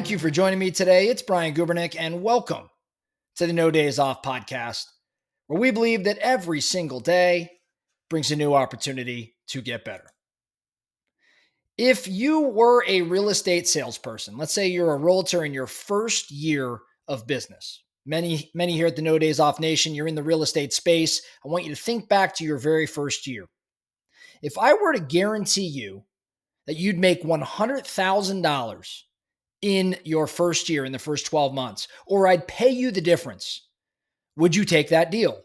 Thank you for joining me today. It's Brian Gubernick, and welcome to the No Days Off podcast, where we believe that every single day brings a new opportunity to get better. If you were a real estate salesperson, let's say you're a realtor in your first year of business, many here at the No Days Off Nation, you're in the real estate space. I want you to think back to your very first year. If I were to guarantee you that you'd make $100,000 in your first year, in the first 12 months, or I'd pay you the difference, would you take that deal?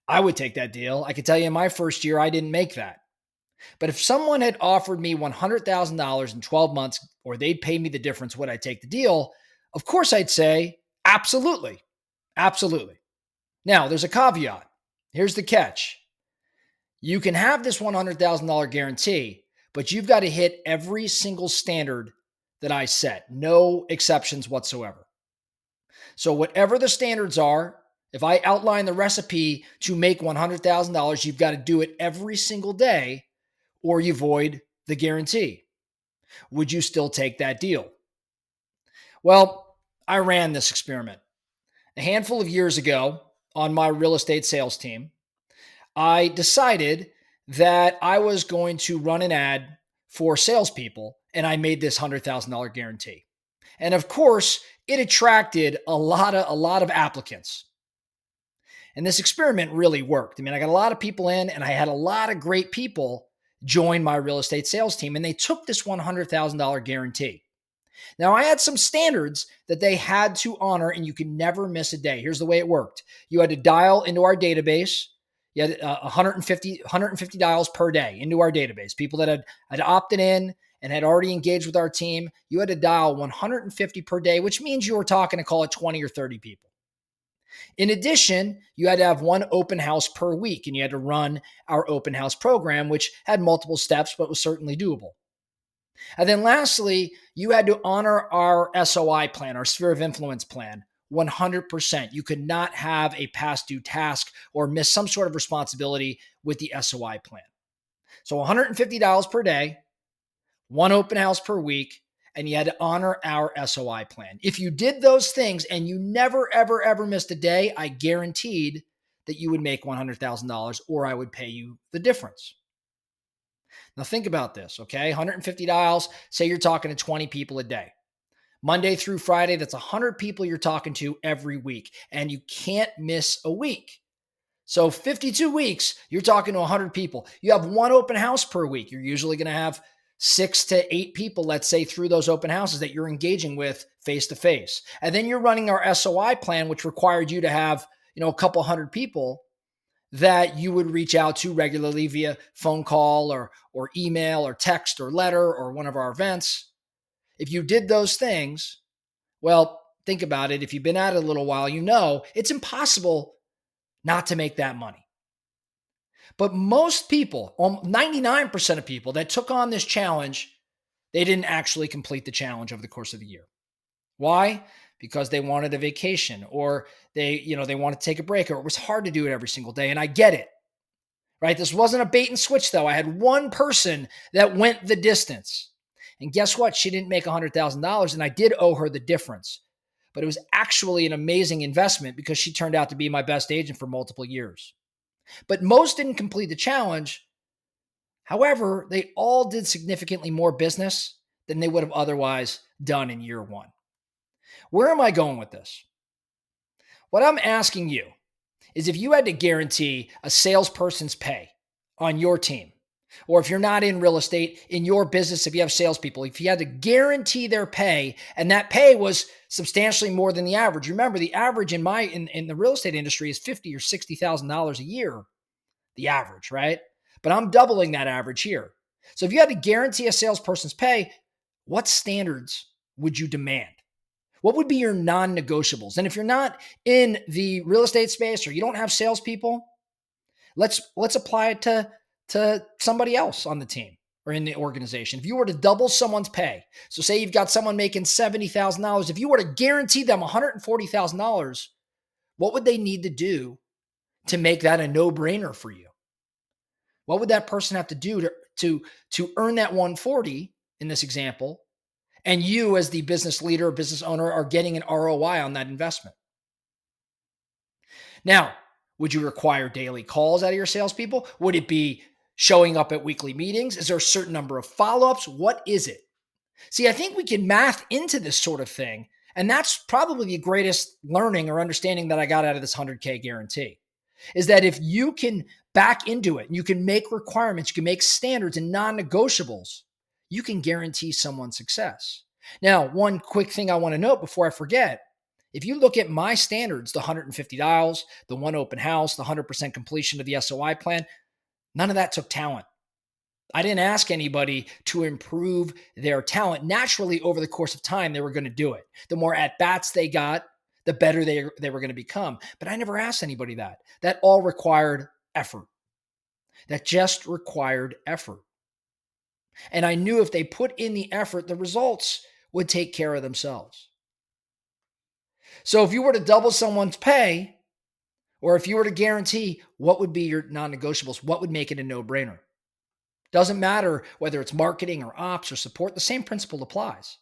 I would take that deal. I can tell you in my first year, I didn't make that. But if someone had offered me $100,000 in 12 months, or they'd pay me the difference, would I take the deal? Of course, I'd say absolutely. Absolutely. Now, there's a caveat. Here's the catch. You can have this $100,000 guarantee, but you've got to hit every single standard that I set, no exceptions whatsoever. So whatever the standards are, if I outline the recipe to make $100,000, you've got to do it every single day or you void the guarantee. Would you still take that deal? Well, I ran this experiment. A handful of years ago on my real estate sales team, I decided that I was going to run an ad for salespeople, and I made this $100,000 guarantee. And of course, it attracted a lot of applicants. And this experiment really worked. I mean, I got a lot of people in, and I had a lot of great people join my real estate sales team, and they took this $100,000 guarantee. Now, I had some standards that they had to honor, and you can never miss a day. Here's the way it worked. You had to dial into our database. You had 150 dials per day into our database. People that had opted in and had already engaged with our team, you had to dial 150 per day, which means you were talking to call it 20 or 30 people. In addition, you had to have one open house per week, and you had to run our open house program, which had multiple steps, but was certainly doable. And then lastly, you had to honor our SOI plan, our sphere of influence plan, 100%. You could not have a past due task or miss some sort of responsibility with the SOI plan. So $150 per day, one open house per week, and you had to honor our SOI plan. If you did those things and you never, ever missed a day, I guaranteed that you would make $100,000 or I would pay you the difference. Now think about this, okay? 150 dials, say you're talking to 20 people a day. Monday through Friday, that's 100 people you're talking to every week, and you can't miss a week. So 52 weeks, you're talking to 100 people. You have one open house per week. You're usually going to have 6 to 8 people, let's say, through those open houses that you're engaging with face-to-face. And then you're running our SOI plan, which required you to have, a couple hundred people that you would reach out to regularly via phone call or email or text or letter or one of our events. If you did those things, well, think about it. If you've been at it a little while, it's impossible not to make that money. But most people, 99% of people that took on this challenge, they didn't actually complete the challenge over the course of the year. Why? Because they wanted a vacation or they wanted to take a break, or it was hard to do it every single day. And I get it, right? This wasn't a bait and switch though. I had one person that went the distance. And guess what? She didn't make $100,000 and I did owe her the difference. But it was actually an amazing investment because she turned out to be my best agent for multiple years. But most didn't complete the challenge. However, they all did significantly more business than they would have otherwise done in year one. Where am I going with this? What I'm asking you is if you had to guarantee a salesperson's pay on your team, or if you're not in real estate, in your business, if you have salespeople, if you had to guarantee their pay, and that pay was substantially more than the average. Remember, the average in the real estate industry is $50,000 or $60,000 a year, the average, right? But I'm doubling that average here. So if you had to guarantee a salesperson's pay, what standards would you demand? What would be your non-negotiables? And if you're not in the real estate space or you don't have salespeople, let's apply it to somebody else on the team or in the organization. If you were to double someone's pay, so say you've got someone making $70,000, if you were to guarantee them $140,000, what would they need to do to make that a no-brainer for you? What would that person have to do to earn that 140 in this example? And you, as the business leader or business owner, are getting an ROI on that investment. Now, would you require daily calls out of your salespeople? Would it be showing up at weekly meetings? Is there a certain number of follow-ups? What is it? See, I think we can math into this sort of thing. And that's probably the greatest learning or understanding that I got out of this 100K guarantee is that if you can back into it and you can make requirements, you can make standards and non-negotiables, you can guarantee someone success. Now, one quick thing I want to note before I forget, if you look at my standards, the 150 dials, the one open house, the 100% completion of the SOI plan, none of that took talent. I didn't ask anybody to improve their talent. Naturally, over the course of time, they were going to do it. The more at-bats they got, the better they were going to become. But I never asked anybody that. That all required effort. That just required effort. And I knew if they put in the effort, the results would take care of themselves. So if you were to double someone's pay, or if you were to guarantee, what would be your non-negotiables? What would make it a no-brainer? Doesn't matter whether it's marketing or ops or support, the same principle applies.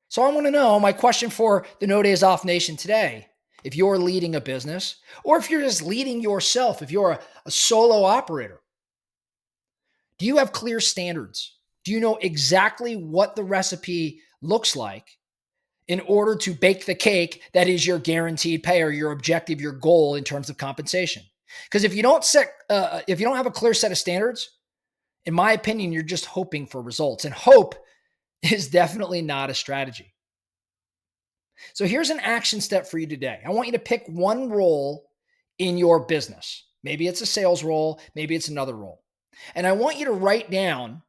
So I want to know, my question for the No Days Off Nation today, if you're leading a business or if you're just leading yourself, if you're a solo operator, do you have clear standards? Do you know exactly what the recipe looks like in order to bake the cake that is your guaranteed pay or your objective, your goal in terms of compensation? Because if you don't have a clear set of standards, in my opinion, you're just hoping for results. And hope is definitely not a strategy. So here's an action step for you today. I want you to pick one role in your business. Maybe it's a sales role, maybe it's another role. And I want you to write down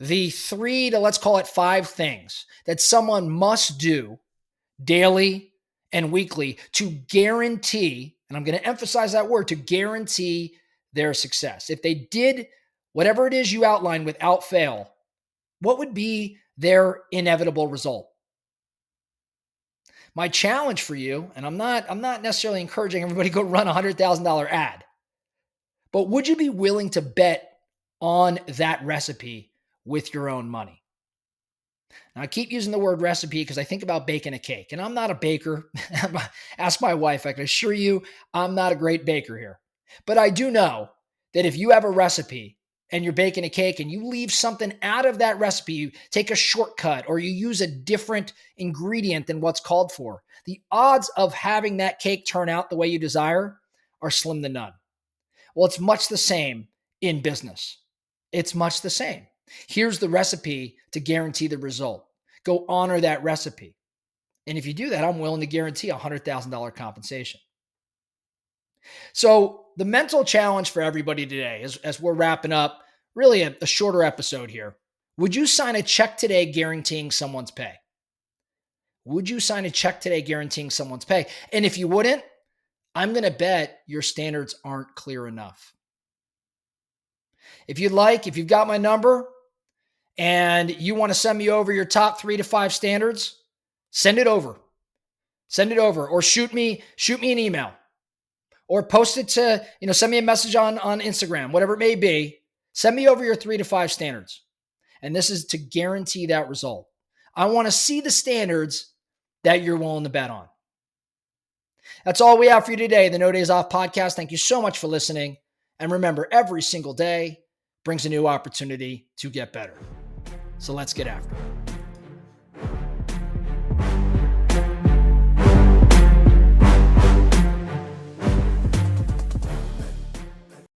the 3 to, let's call it 5 things that someone must do daily and weekly to guarantee, and I'm going to emphasize that word, to guarantee their success. If they did whatever it is you outlined without fail, what would be their inevitable result? My challenge for you, and I'm not necessarily encouraging everybody to go run a $100,000 ad, but would you be willing to bet on that recipe with your own money? Now, I keep using the word recipe because I think about baking a cake, and I'm not a baker. Ask my wife. I can assure you I'm not a great baker here. But I do know that if you have a recipe and you're baking a cake and you leave something out of that recipe, you take a shortcut or you use a different ingredient than what's called for, the odds of having that cake turn out the way you desire are slim to none. Well, it's much the same in business. It's much the same. Here's the recipe to guarantee the result. Go honor that recipe. And if you do that, I'm willing to guarantee a $100,000 compensation. So the mental challenge for everybody today, as we're wrapping up, really a shorter episode here. Would you sign a check today guaranteeing someone's pay? Would you sign a check today guaranteeing someone's pay? And if you wouldn't, I'm going to bet your standards aren't clear enough. If you'd like, if you've got my number and you want to send me over your top 3 to 5 standards, send it over. Send it over or shoot me an email or post it to, send me a message on Instagram, whatever it may be. Send me over your 3 to 5 standards. And this is to guarantee that result. I want to see the standards that you're willing to bet on. That's all we have for you today, the No Days Off podcast. Thank you so much for listening. And remember, every single day brings a new opportunity to get better. So let's get after it.